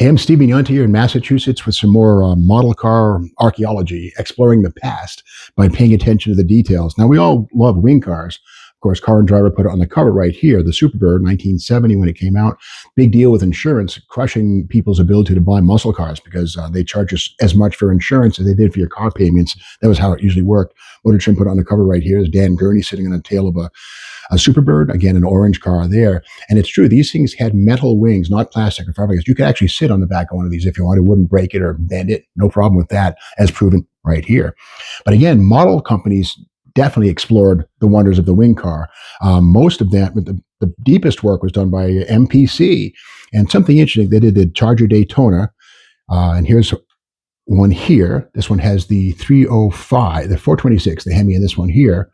Hey, I'm Stephen Yonta here in Massachusetts with some more model car archaeology, exploring the past by paying attention to the details. Now, we all love wing cars. Of course, Car and Driver put it on the cover right here, the Superbird, 1970 when it came out. Big deal with insurance, crushing people's ability to buy muscle cars because they charge us as much for insurance as they did for your car payments. That was how it usually worked. Motor Trend put it on the cover right here is Dan Gurney sitting on the tail of a Superbird, again, an orange car there. And it's true, these things had metal wings, not plastic or fiberglass. You could actually sit on the back of one of these if you wanted, wouldn't break it or bend it. No problem with that, as proven right here. But again, model companies definitely explored the wonders of the wing car. Most of that, the deepest work was done by MPC. And something interesting, they did the Charger Daytona. And here's one here. This one has the 305, the 426, the Hemi, and this one here.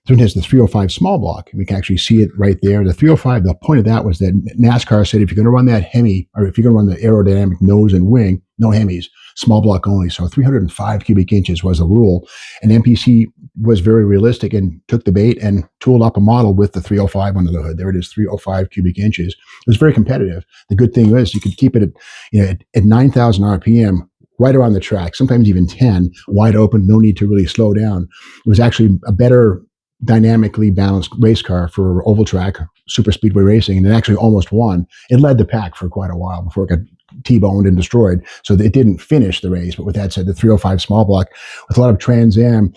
This one has the 305 small block. We can actually see it right there. The 305, the point of that was that NASCAR said if you're going to run that Hemi, or if you're going to run the aerodynamic nose and wing, no Hemis, small block only. So 305 cubic inches was the rule. And MPC was very realistic and took the bait and tooled up a model with the 305 under the hood. There it is, 305 cubic inches. It was very competitive. The good thing was you could keep it at 9,000 RPM right around the track, sometimes even 10, wide open, no need to really slow down. It was actually a better dynamically balanced race car for oval track, super speedway racing, and it actually almost won. It led the pack for quite a while before it got T-boned and destroyed. So it didn't finish the race. But with that said, the 305 small block with a lot of Trans Am,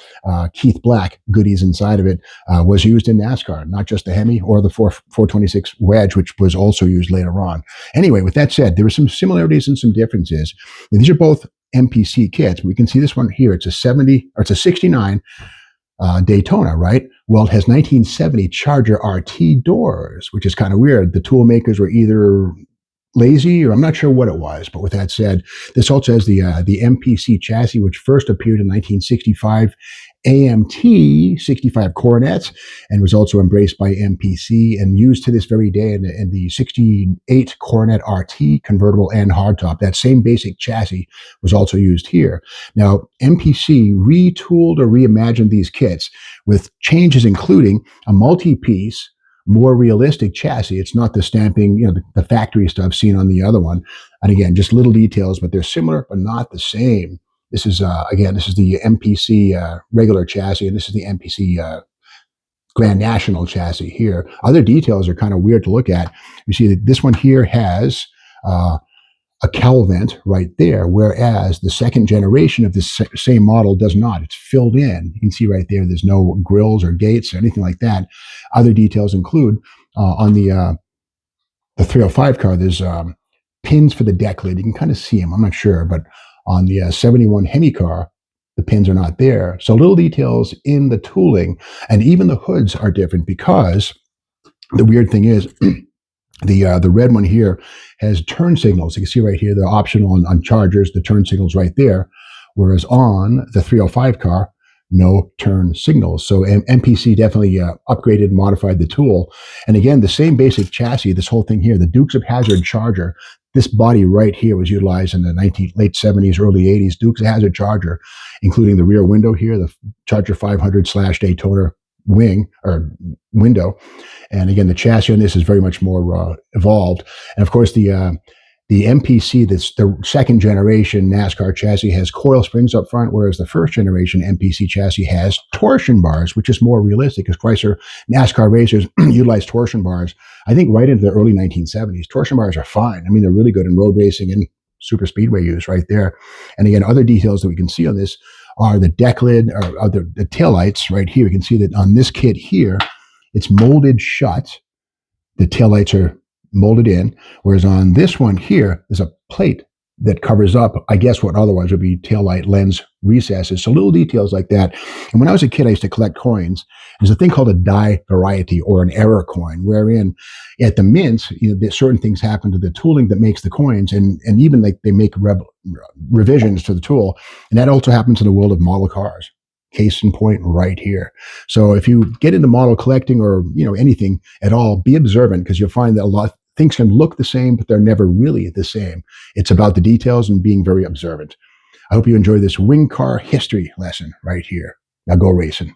Keith Black goodies inside of it was used in NASCAR, not just the Hemi or the 426 Wedge, which was also used later on. Anyway, with that said, there were some similarities and some differences. And these are both MPC kits. We can see this one here. It's a 69 Daytona, right? Well, it has 1970 Charger RT doors, which is kind of weird. The tool makers were either lazy or I'm not sure what it was. But with that said, this also has the MPC chassis, which first appeared in 1965 AMT 65 Coronets and was also embraced by MPC and used to this very day in the 68 Coronet RT convertible and hardtop. That same basic chassis was also used here. Now, MPC retooled or reimagined these kits with changes including a multi-piece, more realistic chassis. It's not the stamping, the factory stuff seen on the other one. And again, just little details, but they're similar but not the same. This is, this is the MPC regular chassis, and this is the MPC Grand National chassis here. Other details are kind of weird to look at. You see that this one here has a cowl vent right there, whereas the second generation of this same model does not. It's filled in. You can see right there, there's no grills or gates or anything like that. Other details include on the 305 car, there's pins for the deck lid. You can kind of see them. I'm not sure, but on the 71 Hemi car, the pins are not there. So little details in the tooling, and even the hoods are different because the weird thing is the red one here has turn signals. You can see right here, they're optional on Chargers, the turn signals right there, whereas on the 305 car, no turn signals. So MPC definitely upgraded and modified the tool. And again, the same basic chassis, this whole thing here, the Dukes of Hazzard Charger, this body right here was utilized in the late 70s, early 80s, Dukes of Hazzard Charger, including the rear window here, the Charger 500/Daytona wing or window. And again, the chassis on this is very much more evolved. And of course, the MPC, that's the second generation NASCAR chassis, has coil springs up front, whereas the first generation MPC chassis has torsion bars, which is more realistic because Chrysler NASCAR racers utilize torsion bars, I think, right into the early 1970s. Torsion bars are fine. I mean, they're really good in road racing and super speedway use right there. And again, other details that we can see on this are the deck lid or the taillights right here. You can see that on this kit here, it's molded shut. The taillights are molded in, whereas on this one here, there's a plate that covers up, I guess, what otherwise would be taillight lens recesses. So little details like that. And when I was a kid, I used to collect coins. There's a thing called a die variety or an error coin, wherein at the mints, certain things happen to the tooling that makes the coins, and even like they make revisions to the tool. And that also happens in the world of model cars. Case in point right here. So if you get into model collecting or anything at all, be observant because you'll find that a lot of things can look the same, but they're never really the same. It's about the details and being very observant. I hope you enjoy this wing car history lesson right here. Now go racing.